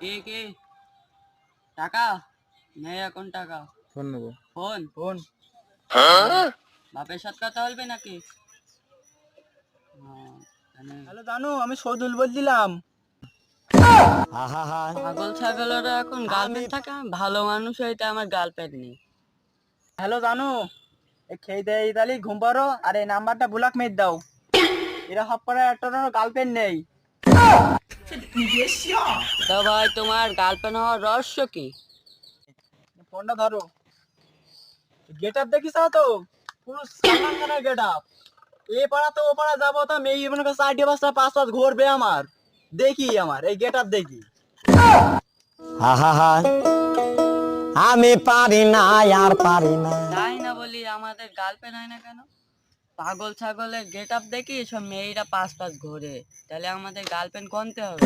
কি টাকা নেই এখন টাকা। ফোন নেবো। ফোন ফোন বাপের সাথে কথা বলবে নাকি? হ্যালো জানু, আমি সজল বলছিলাম। পাগল ছাগলেরা এখন গার্লফ্রেন্ড থাকে, আমি ভালো মানুষ হইতে আমার গার্লফ্রেন্ড নেই। হ্যালো জানু, এই খেয়ে দেয় তাহলে ঘুম পারো, আর এই নাম্বারটা ব্লক মেরে দাও। এরা হপ করে একটা গার্লফ্রেন্ড নেই। তো ভাই তোমার গার্লফ্রেন্ড হওয়ার রহস্য কি? ফোনটা ধরো। গেট আপ দেখিস তো, পুরো সালমান খানের গেট আপ। এ পাড়া তো ও পাড়া যাবো, তো মেয়ে মনে করছে 4 পাঁচ পাঁচ ঘুরবে আমার। দেখি আমার এই গেট আপ দেখি। আমি পারি না, আর পারি না। তাই না বলি আমাদের গার্লফ্রেন্ড হয় না কেন? পাগল ছাগলের গেট আপ দেখি সব মেয়েরা পাঁচ ঘোরে, তাহলে আমাদের গার্লফ্রেন্ড কোনতে হবে?